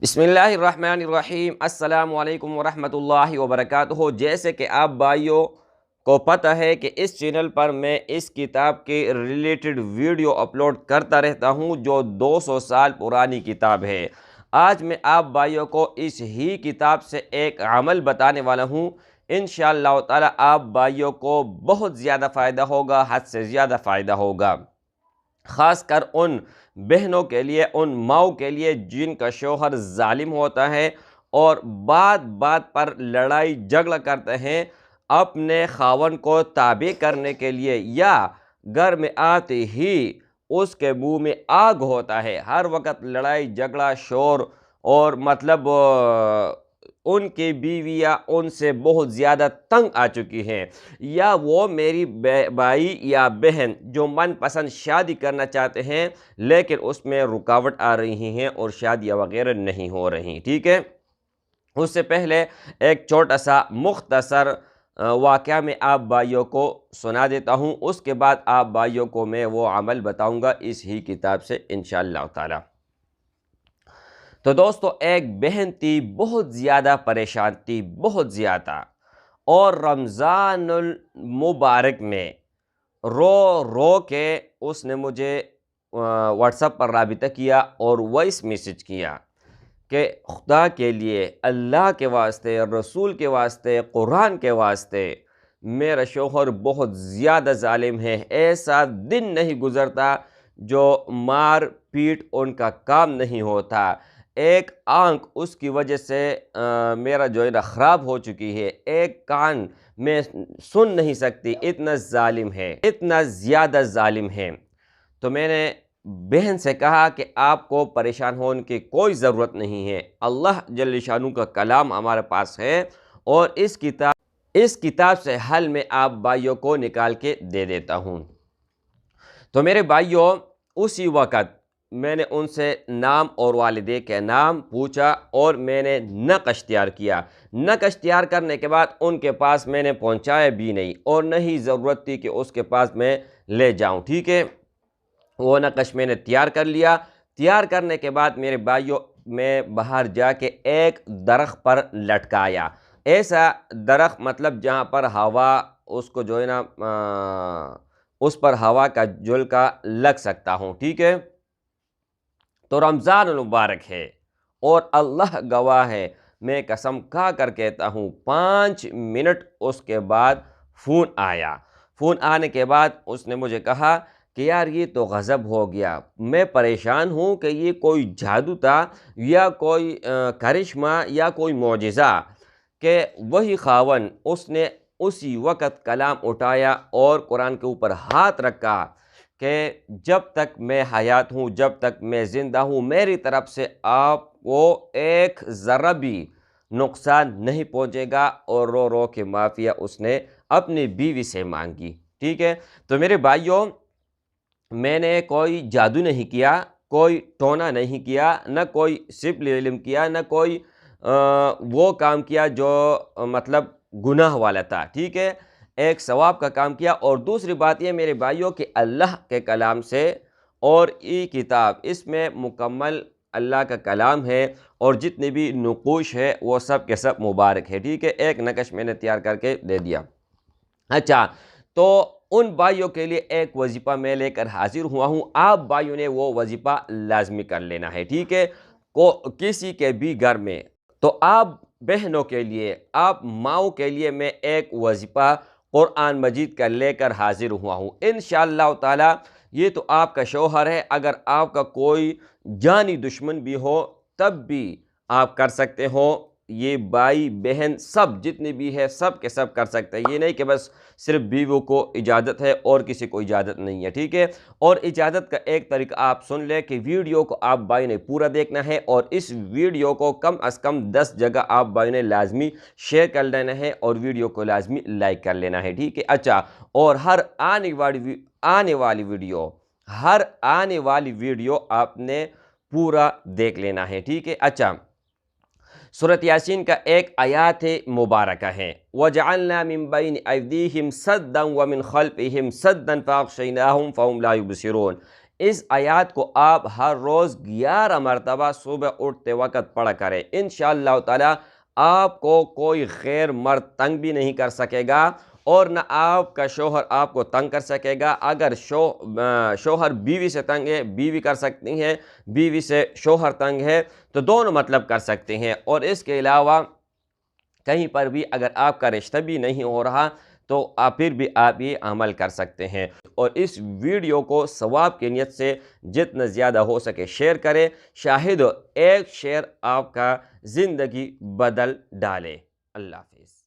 بسم اللہ الرحمن الرحیم۔ السلام علیکم ورحمۃ اللہ وبرکاتہ۔ جیسے کہ آپ بھائیوں کو پتہ ہے کہ اس چینل پر میں اس کتاب کے ریلیٹڈ ویڈیو اپلوڈ کرتا رہتا ہوں جو 200 سال پرانی کتاب ہے۔ آج میں آپ بھائیوں کو اس ہی کتاب سے ایک عمل بتانے والا ہوں۔ انشاءاللہ تعالی آپ بھائیوں کو بہت زیادہ فائدہ ہوگا، حد سے زیادہ فائدہ ہوگا، خاص کر ان بہنوں کے لیے، ان ماؤں کے لیے جن کا شوہر ظالم ہوتا ہے اور بات بات پر لڑائی جھگڑا کرتے ہیں اپنے خاوند کو تابع کرنے کے لیے، یا گھر میں آتے ہی اس کے منہ میں آگ ہوتا ہے، ہر وقت لڑائی جھگڑا شور، اور مطلب ان کی بیویاں ان سے بہت زیادہ تنگ آ چکی ہیں، یا وہ میری بھائی یا بہن جو من پسند شادی کرنا چاہتے ہیں لیکن اس میں رکاوٹ آ رہی ہیں اور شادیاں وغیرہ نہیں ہو رہی، ٹھیک ہے۔ اس سے پہلے ایک چھوٹا سا مختصر واقعہ میں آپ بھائیوں کو سنا دیتا ہوں، اس کے بعد آپ بھائیوں کو میں وہ عمل بتاؤں گا اس ہی کتاب سے انشاءاللہ تعالی۔ تو دوستو، ایک بہن تھی، بہت زیادہ پریشان تھی، بہت زیادہ، اور رمضان المبارک میں رو رو کے اس نے مجھے واٹس ایپ پر رابطہ کیا اور وائس میسج کیا کہ خدا کے لیے، اللہ کے واسطے، رسول کے واسطے، قرآن کے واسطے، میرا شوہر بہت زیادہ ظالم ہے، ایسا دن نہیں گزرتا جو مار پیٹ ان کا کام نہیں ہوتا، ایک آنکھ اس کی وجہ سے میرا جو ہے نا خراب ہو چکی ہے، ایک کان میں سن نہیں سکتی، اتنا ظالم ہے، اتنا زیادہ ظالم ہے۔ تو میں نے بہن سے کہا کہ آپ کو پریشان ہونے کی کوئی ضرورت نہیں ہے، اللہ جل شانہ کا کلام ہمارے پاس ہے، اور اس کتاب سے حل میں آپ بھائیوں کو نکال کے دے دیتا ہوں۔ تو میرے بھائیوں، اسی وقت میں نے ان سے نام اور والدے کے نام پوچھا اور میں نے نقش تیار کیا۔ نقش تیار کرنے کے بعد ان کے پاس میں نے پہنچایا بھی نہیں، اور نہ ہی ضرورت تھی کہ اس کے پاس میں لے جاؤں، ٹھیک ہے۔ وہ نقش میں نے تیار کر لیا۔ تیار کرنے کے بعد میرے بھائیوں، میں باہر جا کے ایک درخت پر لٹکایا، ایسا درخت مطلب جہاں پر ہوا اس کو جو ہے نا اس پر ہوا کا جھلکا لگ سکتا ہوں، ٹھیک ہے۔ تو رمضان المبارک ہے اور اللہ گواہ ہے، میں قسم کھا کر کہتا ہوں 5 منٹ اس کے بعد فون آیا۔ فون آنے کے بعد اس نے مجھے کہا کہ یار یہ تو غضب ہو گیا، میں پریشان ہوں کہ یہ کوئی جادو تھا یا کوئی کرشمہ یا کوئی معجزہ، کہ وہی خاون اس نے اسی وقت کلام اٹھایا اور قرآن کے اوپر ہاتھ رکھا کہ جب تک میں حیات ہوں، جب تک میں زندہ ہوں، میری طرف سے آپ کو ایک ذرہ بھی نقصان نہیں پہنچے گا، اور رو رو کے معافیہ اس نے اپنی بیوی سے مانگی، ٹھیک ہے۔ تو میرے بھائیوں، میں نے کوئی جادو نہیں کیا، کوئی ٹونا نہیں کیا، نہ کوئی سپل علم کیا، نہ کوئی وہ کام کیا جو مطلب گناہ والا تھا، ٹھیک ہے۔ ایک ثواب کا کام کیا، اور دوسری بات یہ میرے بھائیوں کہ اللہ کے کلام سے، اور یہ کتاب اس میں مکمل اللہ کا کلام ہے، اور جتنے بھی نقوش ہے وہ سب کے سب مبارک ہے، ٹھیک ہے۔ ایک نقش میں نے تیار کر کے دے دیا۔ اچھا، تو ان بھائیوں کے لیے ایک وظیفہ میں لے کر حاضر ہوا ہوں، آپ بھائیوں نے وہ وظیفہ لازمی کر لینا ہے، ٹھیک ہے۔ کسی کے بھی گھر میں، تو آپ بہنوں کے لیے، آپ ماؤں کے لیے میں ایک وظیفہ قرآن مجید کا لے کر حاضر ہوا ہوں انشاءاللہ تعالی۔ یہ تو آپ کا شوہر ہے، اگر آپ کا کوئی جانی دشمن بھی ہو تب بھی آپ کر سکتے ہو، یہ بھائی بہن سب جتنے بھی ہے سب کے سب کر سکتے ہیں، یہ نہیں کہ بس صرف بیوی کو اجازت ہے اور کسی کو اجازت نہیں ہے، ٹھیک ہے۔ اور اجازت کا ایک طریقہ آپ سن لیں کہ ویڈیو کو آپ بھائی نے پورا دیکھنا ہے، اور اس ویڈیو کو کم از کم 10 جگہ آپ بھائی نے لازمی شیئر کر لینا ہے، اور ویڈیو کو لازمی لائک کر لینا ہے، ٹھیک ہے۔ اچھا، اور ہر آنے والی ویڈیو آپ نے پورا دیکھ لینا ہے، ٹھیک ہے۔ اچھا، سورۃ یاسین کا ایک آیات مبارکہ ہے، وَجَعَلْنَا مِن بَيْنِ أَيْدِيهِمْ سَدًّا وَمِنْ خَلْفِهِمْ سَدًّا فَأَغْشَيْنَاهُمْ فَهُمْ لَا يُبْصِرُونَ۔ اس آیات کو آپ ہر روز 11 مرتبہ صبح اٹھتے وقت پڑھا کریں، انشاءاللہ تعالی آپ کو کوئی غیر مرد تنگ بھی نہیں کر سکے گا اور نہ آپ کا شوہر آپ کو تنگ کر سکے گا۔ اگر شوہر بیوی سے تنگ ہے، بیوی کر سکتی ہیں، بیوی سے شوہر تنگ ہے تو دونوں مطلب کر سکتے ہیں۔ اور اس کے علاوہ کہیں پر بھی اگر آپ کا رشتہ بھی نہیں ہو رہا تو پھر بھی آپ یہ عمل کر سکتے ہیں۔ اور اس ویڈیو کو ثواب کی نیت سے جتنا زیادہ ہو سکے شیئر کریں، شاہد ایک شیئر آپ کا زندگی بدل ڈالے۔ اللہ حافظ۔